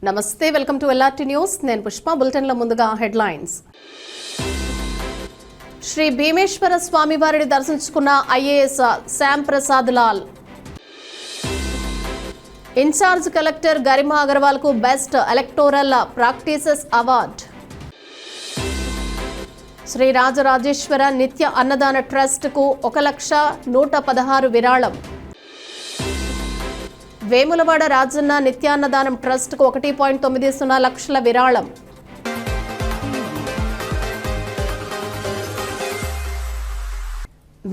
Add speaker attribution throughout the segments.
Speaker 1: నమస్తే, welcome to LRT news. నేను పుష్ప. బులెటిన్ల ముందుగా హెడ్లైన్స్. శ్రీ భీమేశ్వర స్వామి వారిని దర్శించుకున్న IAS Shyam Prasad Lal. Incharge collector Garima Agarwal కు best electoral practices award. Sri Rajarajeswara Nitya Annadana trust కు 1,116 విరాళం. వేములవాడ రాజన్న నిత్యాన్నదానం ట్రస్ట్ కు 1.90 లక్షల విరాళం.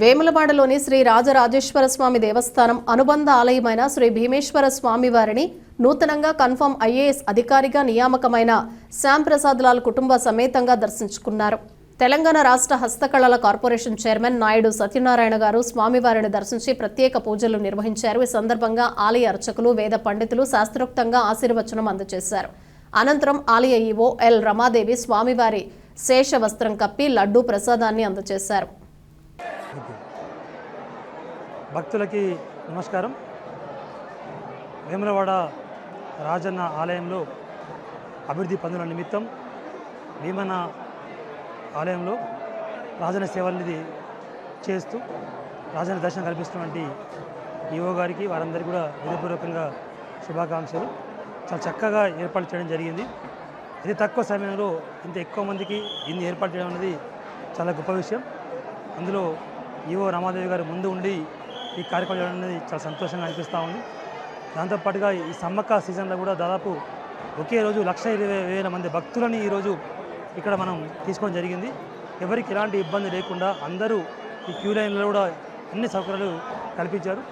Speaker 1: వేములవాడలోని శ్రీ రాజరాజేశ్వర స్వామి దేవస్థానం అనుబంధ ఆలయమైన శ్రీ భీమేశ్వర స్వామి వారిని నూతనంగా కన్ఫర్మ్ ఐఏఎస్ అధికారిగా నియామకమైన శ్యామ్ ప్రసాద్ లాల్ కుటుంబ సమేతంగా దర్శించుకున్నారు. తెలంగాణ రాష్ట్ర హస్తకళల కార్పొరేషన్ చైర్మన్ నాయుడు సత్యనారాయణ గారు స్వామివారిని దర్శించి ప్రత్యేక పూజలు నిర్వహించారు. ఈ సందర్భంగా ఆలయ అర్చకులు, వేద పండితులు శాస్త్రోక్తంగా ఆశీర్వచనం అందజేశారు. అనంతరం ఆలయ ఈవో ఎల్ రమాదేవి స్వామివారి శేష వస్త్రం కప్పి లడ్డూ ప్రసాదాన్ని అందజేశారు.
Speaker 2: భక్తులకి నమస్కారం. వేములవాడ రాజన్న ఆలయంలో అభివృద్ధి పనుల నిమిత్తం భీమన్న ఆలయంలో రాజన్న సేవల్ని చేస్తూ రాజన్న దర్శనం కల్పిస్తున్నటువంటి ఈవో గారికి, వారందరికీ కూడా హృదయపూర్వకంగా శుభాకాంక్షలు. చాలా చక్కగా ఏర్పాటు చేయడం జరిగింది. ఇది తక్కువ సమయంలో ఇంత ఎక్కువ మందికి ఇన్ని ఏర్పాటు చేయడం అనేది చాలా గొప్ప విషయం. అందులో ఈవో రమాదేవి గారు ముందు ఉండి ఈ కార్యక్రమం చేయడం అనేది చాలా సంతోషంగా అనిపిస్తూ ఉంది. దాంతోపాటుగా ఈ సమ్మక్క సీజన్లో కూడా దాదాపు ఒకే రోజు 1,20,000 మంది భక్తులని ఈరోజు ఇక్కడ మనం తీసుకోవడం జరిగింది. ఎవరికి ఎలాంటి ఇబ్బంది లేకుండా అందరూ ఈ క్యూ లైన్లో కూడా అన్ని సౌకర్యాలు కల్పించారు.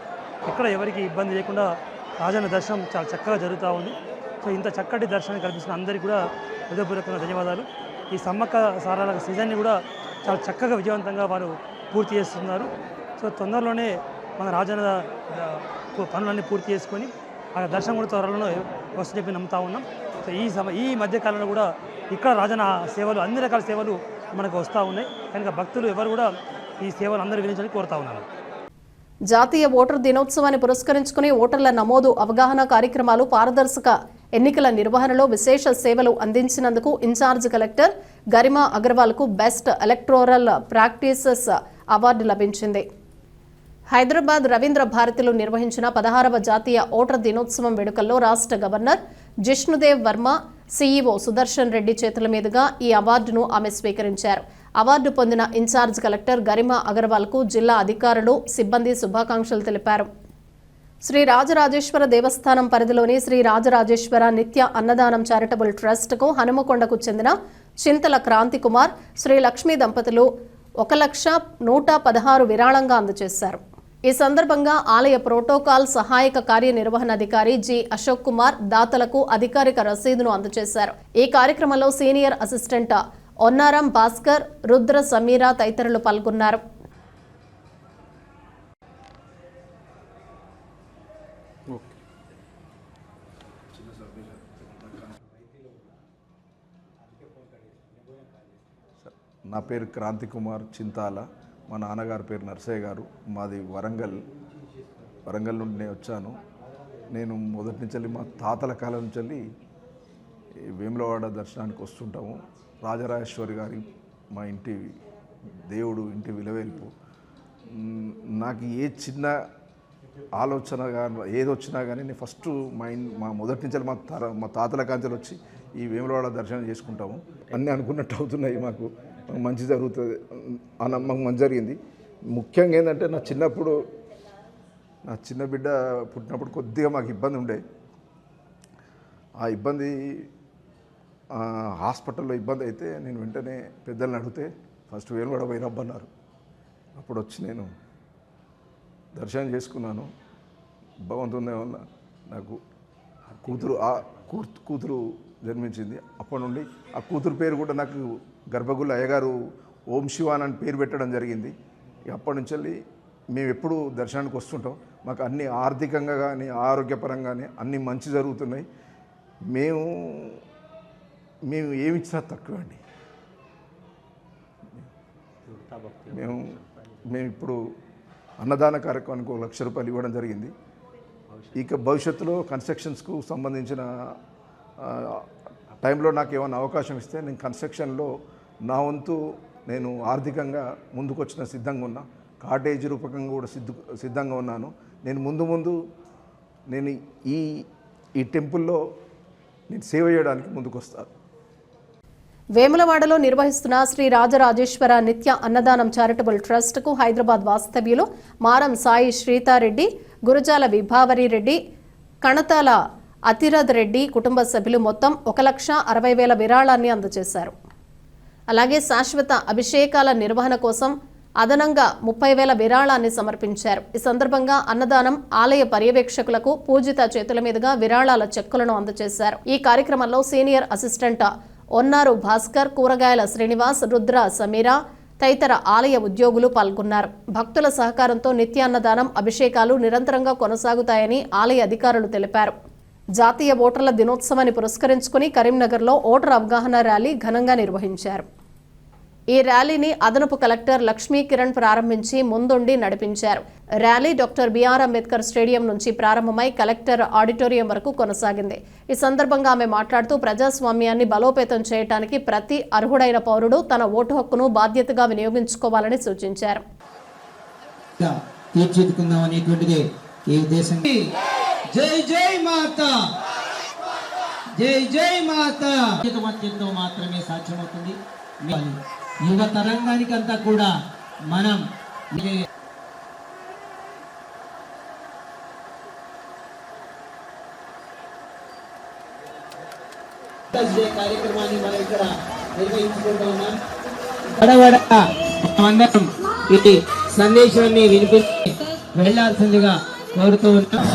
Speaker 2: ఇక్కడ ఎవరికి ఇబ్బంది లేకుండా రాజన్న దర్శనం చాలా చక్కగా జరుగుతూ ఉంది. సో ఇంత చక్కటి దర్శనం కల్పిస్తున్న అందరికీ కూడా హృదయపూర్వకంగా ధన్యవాదాలు. ఈ సమ్మక్క సారాల సీజన్ని కూడా చాలా చక్కగా విజయవంతంగా వారు పూర్తి చేస్తున్నారు. సో తొందరలోనే మన రాజన్న పనులన్నీ పూర్తి చేసుకొని ఆ దర్శనం కూడా త్వరలో వస్తు చెప్పి నమ్ముతా ఉన్నాం. సో ఈ మధ్యకాలంలో కూడా ఇక్కడ రాజన్న సేవలు, అన్ని రకాల సేవలు మనకు వస్తూ ఉన్నాయి. కనుక భక్తులు ఎవరు కూడా ఈ సేవలు అందరూ వినియోగించాలని కోరుతా ఉన్నారు.
Speaker 1: జాతీయ ఓటర్ దినోత్సవాన్ని పురస్కరించుకుని ఓటర్ల నమోదు, అవగాహన కార్యక్రమాలు, పారదర్శక ఎన్నికల నిర్వహణలో విశేష సేవలు అందించినందుకు ఇన్ఛార్జ్ కలెక్టర్ గరిమా అగర్వాల్ కు బెస్ట్ ఎలక్టోరల్ ప్రాక్టీసెస్ అవార్డు లభించింది. హైదరాబాద్ రవీంద్ర భారతిలో నిర్వహించిన 16వ జాతీయ ఓటర్ దినోత్సవం వేడుకల్లో రాష్ట్ర గవర్నర్ జిష్ణుదేవ్ వర్మ, సీఈఓ సుదర్శన్ రెడ్డి చేతుల మీదుగా ఈ అవార్డును ఆమె స్వీకరించారు. అవార్డు పొందిన ఇన్ఛార్జ్ కలెక్టర్ గరిమా అగర్వాల్ కు జిల్లా అధికారులు, సిబ్బంది శుభాకాంక్షలు తెలిపారు. శ్రీ రాజరాజేశ్వర దేవస్థానం పరిధిలోని శ్రీ రాజరాజేశ్వర నిత్య అన్నదానం చారిటబుల్ ట్రస్ట్ కు హనుమకొండకు చెందిన చింతల క్రాంతి కుమార్, శ్రీ లక్ష్మీ దంపతులు 1,116 విరాళంగా అందజేశారు. ఈ సందర్భంగా ఆలయ ప్రోటోకాల్ సహాయక కార్యనిర్వహణాధికారి జి అశోక్ కుమార్ దాతలకు అధికారిక రసీదును అందజేశారు. ఈ కార్యక్రమంలో సీనియర్ అసిస్టెంట్ ఒన్నారం భాస్కర్, రుద్ర సమీరా తదితరులు పాల్గొన్నారు.
Speaker 3: నా పేరు క్రాంతి కుమార్ చింతాల. మా నాన్నగారి పేరు నర్సయ్య గారు. మాది వరంగల్ నుండి నేను వచ్చాను. నేను మొదటి నుంచి మా తాతల కాలం నుంచి వేములవాడ దర్శనానికి వస్తుంటాము. రాజరాజేశ్వరి గారి మా ఇంటి దేవుడు, ఇంటి విలువేల్పు. నాకు ఏ చిన్న ఆలోచన కానీ ఏది వచ్చినా కానీ నేను ఫస్ట్ మా మొదటి నుంచి మా తాతల కాంచెలు వచ్చి ఈ వేములవాడ దర్శనం చేసుకుంటాము. అన్నీ అనుకున్నట్టు అవుతున్నాయి. మాకు మంచి జరుగుతుంది, ఆ నమ్మకం మంచి జరిగింది. ముఖ్యంగా ఏంటంటే నా చిన్న బిడ్డ పుట్టినప్పుడు కొద్దిగా మాకు ఇబ్బంది ఉండే. ఆ ఇబ్బంది హాస్పిటల్లో ఇబ్బంది అయితే నేను వెంటనే పెద్దలను అడిగితే ఫస్ట్ వేలువాడ పోయి రమ్మన్నారు. అప్పుడు వచ్చి నేను దర్శనం చేసుకున్నాను. భగవంతుని వల్ల నాకు కూతురు జన్మించింది. అప్పటి నుండి ఆ కూతురు పేరు కూడా నాకు గర్భగుళ్ళ అయ్యగారు ఓం శివాన్ అని పేరు పెట్టడం జరిగింది. అప్పటి నుంచి మేము ఎప్పుడు దర్శనానికి వస్తుంటాం. మాకు అన్ని ఆర్థికంగా కానీ ఆరోగ్యపరంగా కానీ అన్నీ మంచి జరుగుతున్నాయి. మేము ఏమిచ్చినా తక్కువ అండి. మేము ఇప్పుడు అన్నదాన కార్యక్రమానికి 1 లక్ష రూపాయలు ఇవ్వడం జరిగింది. ఇక భవిష్యత్తులో కన్స్ట్రక్షన్స్కు సంబంధించిన టైంలో నాకు ఏమైనా అవకాశం ఇస్తే నేను కన్స్ట్రక్షన్లో నా వంతు నేను ఆర్థికంగా ముందుకొచ్చిన సిద్ధంగా ఉన్నా, కాటేజీ రూపకంగా కూడా సిద్ధంగా ఉన్నాను. నేను ముందు నేను ఈ టెంపుల్లో నేను సేవ చేయడానికి ముందుకొస్తాను.
Speaker 1: వేములవాడలో నిర్వహిస్తున్న శ్రీ రాజరాజేశ్వర నిత్య అన్నదానం చారిటబుల్ ట్రస్ట్కు హైదరాబాద్ వాస్తవ్యులు మారం సాయి శ్రీతారెడ్డి, గురజాల విభావరి రెడ్డి, కణతాల అతిరథ్ రెడ్డి కుటుంబ సభ్యులు మొత్తం 1,60,000 విరాళాన్ని అందజేశారు. అలాగే శాశ్వత అభిషేకాల నిర్వహణ కోసం అదనంగా 30,000 విరాళాన్ని సమర్పించారు. ఈ సందర్భంగా అన్నదానం ఆలయ పర్యవేక్షకులకు పూజిత చేతుల మీదుగా విరాళాల చెక్కులను అందజేశారు. ఈ కార్యక్రమంలో సీనియర్ అసిస్టెంట్ ఒన్నారు భాస్కర్, కూరగాయల శ్రీనివాస్, రుద్ర సమీరా తదితర ఆలయ ఉద్యోగులు పాల్గొన్నారు. భక్తుల సహకారంతో నిత్యాన్నదానం, అభిషేకాలు నిరంతరంగా కొనసాగుతాయని ఆలయ అధికారులు తెలిపారు. జాతీయ ఓటర్ల దినోత్సవాన్ని పురస్కరించుకుని కరీంనగర్లో ఓటర్ అవగాహన ర్యాలీ ఘనంగా నిర్వహించారు. ఈ ర్యాలీని అదనపు కలెక్టర్ లక్ష్మీ కిరణ్ ప్రారంభించి ముందుండి నడిపించారు. Rally doctor BR Ambedkar stadium నుంచి ప్రారంభమై కలెక్టర్ ఆడిటోరియం వరకు కొనసాగింది. ఈ సందర్భంగా ఆమె మాట్లాడుతూ ప్రజాస్వామ్యాన్ని బలోపేతం చేయడానికి ప్రతి అర్హుడైన పౌరుడు తన ఓటు హక్కును బాధ్యతగా వినియోగించుకోవాలని సూచించారు.
Speaker 4: జై జై మాతా, జై జై మాతా మాత్రమే సాధ్యమవుతుంది. యువ తరంగానికి అంతా కూడా మనం కార్యక్రమాన్ని మనం ఇక్కడ నిర్వహించుకుంటూ ఉన్నాం. అందరం ఈ సందేశాన్ని వినిపించి వెళ్లాల్సిందిగా కోరుతూ ఉన్నాం.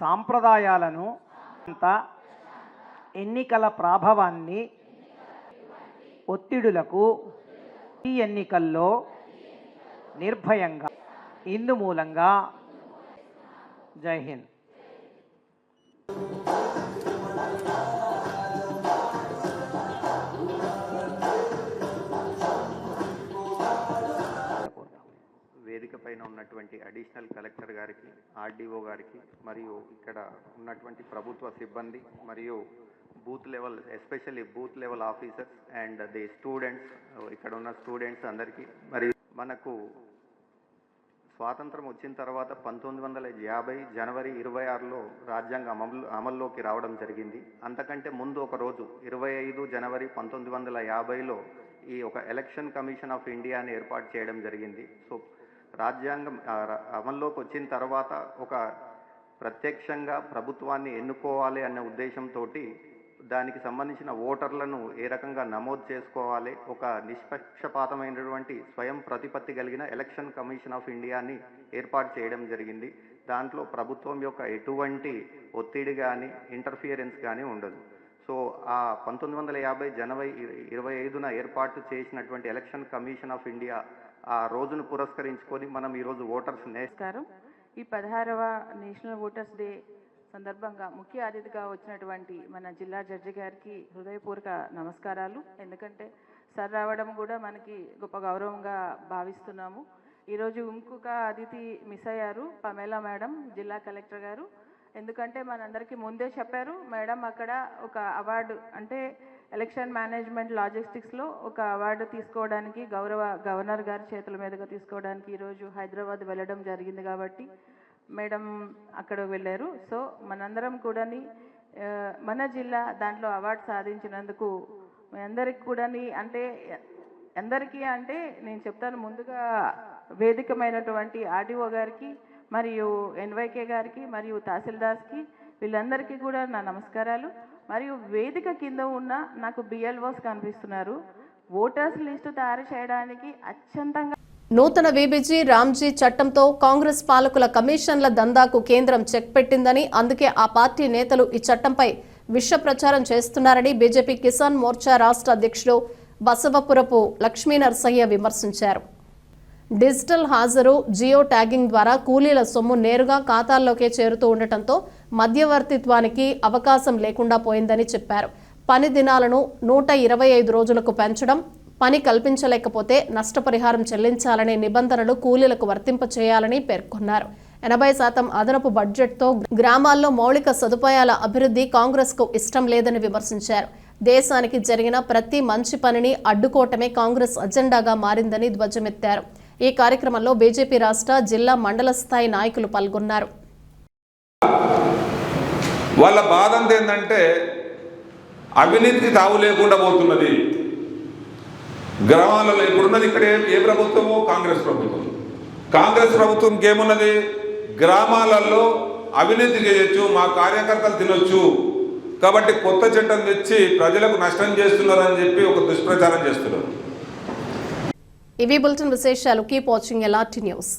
Speaker 5: సాంప్రదాయాలను ఎన్నికల ప్రభావాన్ని ఒత్తిడులకు ఈ ఎన్నికల్లో నిర్భయంగా ఇందు మూలంగా జై హింద్.
Speaker 6: వేదిక పైన ఉన్నటువంటి అడిషనల్ కలెక్టర్ గారికి, ఆర్డీఓ గారికి, మరియు ఇక్కడ ఉన్నటువంటి ప్రభుత్వ సిబ్బంది మరియు booth level, especially booth level officers and the students, ఇక్కడ ఉన్న స్టూడెంట్స్ అందరికీ, మరియు మనకు స్వాతంత్రం వచ్చిన తర్వాత 1950 జనవరి 26లో రాజ్యాంగం అమల్లోకి రావడం జరిగింది. అంతకంటే ముందు ఒక రోజు 25 జనవరి 1950లో ఈ ఒక ఎలక్షన్ కమిషన్ ఆఫ్ ఇండియాని ఏర్పాటు చేయడం జరిగింది. సో రాజ్యాంగం అమల్లోకి వచ్చిన తర్వాత ఒక ప్రత్యక్షంగా ప్రభుత్వాన్ని ఎన్నుకోవాలి అనే ఉద్దేశంతో దానికి సంబంధించిన ఓటర్లను ఏ రకంగా నమోదు చేసుకోవాలి, ఒక నిష్పక్షపాతమైనటువంటి స్వయం ప్రతిపత్తి కలిగిన ఎలక్షన్ కమిషన్ ఆఫ్ ఇండియాని ఏర్పాటు చేయడం జరిగింది. దాంట్లో ప్రభుత్వం యొక్క ఎటువంటి ఒత్తిడి కానీ ఇంటర్ఫియరెన్స్ కానీ ఉండదు. సో ఆ 1950 జనవరి 25న ఏర్పాటు చేసినటువంటి ఎలక్షన్ కమిషన్ ఆఫ్ ఇండియా ఆ రోజును పురస్కరించుకొని మనం ఈరోజు ఓటర్స్
Speaker 7: నమస్కారం. ఈ 16వ నేషనల్ ఓటర్స్ డే సందర్భంగా ముఖ్య అతిథిగా వచ్చినటువంటి మన జిల్లా జడ్జి గారికి హృదయపూర్వక నమస్కారాలు. ఎందుకంటే సార్ రావడం కూడా మనకి గొప్ప గౌరవంగా భావిస్తున్నాము. ఈరోజు ఇంకొక అతిథి మిస్ అయ్యారు, పమేలా మేడం, జిల్లా కలెక్టర్ గారు. ఎందుకంటే మనందరికీ ముందే చెప్పారు మేడం అక్కడ ఒక అవార్డు అంటే ఎలక్షన్ మేనేజ్మెంట్ లాజిస్టిక్స్లో ఒక అవార్డు తీసుకోవడానికి గవర్నర్ గారి చేతుల మీదుగా తీసుకోవడానికి ఈరోజు హైదరాబాద్ వెళ్ళడం జరిగింది కాబట్టి మేడం అక్కడ వెళ్ళారు. సో మనందరం కూడా మన జిల్లా దాంట్లో అవార్డు సాధించినందుకు మీ అందరికి కూడా అంటే అందరికీ అంటే నేను చెప్తాను, ముందుగా వేదికమైనటువంటి ఆర్డీఓ గారికి మరియు ఎన్వైకే గారికి మరియు తహసీల్దార్స్కి వీళ్ళందరికీ కూడా నా నమస్కారాలు. మరియు వేదిక కింద ఉన్న నాకు బిఎల్ఓస్ కనిపిస్తున్నారు. ఓటర్స్ లిస్టు తయారు చేయడానికి అత్యంతంగా
Speaker 1: నూతన వీబీజీ రామ్జీ చట్టంతో కాంగ్రెస్ పాలకుల కమిషన్ల దందాకు కేంద్రం చెక్ పెట్టిందని, అందుకే ఆ పార్టీ నేతలు ఈ చట్టంపై విష ప్రచారం చేస్తున్నారని బీజేపీ కిసాన్ మోర్చా రాష్ట్ర అధ్యక్షుడు బసవపురపు లక్ష్మీ నరసయ్య విమర్శించారు. డిజిటల్ హాజరు, జియో ట్యాగింగ్ ద్వారా కూలీల సొమ్ము నేరుగా ఖాతాల్లోకే చేరుతూ ఉండటంతో మధ్యవర్తిత్వానికి అవకాశం లేకుండా పోయిందని చెప్పారు. పని దినాలను 125 రోజులకు పెంచడం, పని కల్పించలేకపోతే నష్టపరిహారం చెల్లించాలనే నిబంధనలు కూలీలకు వర్తింపచేయాలని పేర్కొన్నారు. 80% అదనపు బడ్జెట్తో గ్రామాల్లో మౌలిక సదుపాయాల అభివృద్ధి కాంగ్రెస్కు ఇష్టం లేదని విమర్శించారు. దేశానికి జరిగిన ప్రతి మంచి పనిని అడ్డుకోవటమే కాంగ్రెస్ అజెండాగా మారిందని ధ్వజమెత్తారు. ఈ కార్యక్రమంలో బీజేపీ రాష్ట్ర, జిల్లా, మండల స్థాయి నాయకులు పాల్గొన్నారు.
Speaker 8: వాళ్ళ బాధ ఏంటంటే అవినీతికి తావు లేకుండా పోతున్నది గ్రామాలలో. ఇప్పుడున్నది ఇక్కడ ఏ ప్రభుత్వమో కాంగ్రెస్ ప్రభుత్వం. కాంగ్రెస్ ప్రభుత్వంకి ఏమున్నది, గ్రామాలలో అవినీతి చేయొచ్చు, మా కార్యకర్తలు తినొచ్చు కాబట్టి కొత్త చట్టం తెచ్చి ప్రజలకు నష్టం చేస్తున్నారని చెప్పి ఒక దుష్ప్రచారం చేస్తున్నారు.
Speaker 1: ఇవి బులెటిన్ విశేషాలు. Keep watching LRT news.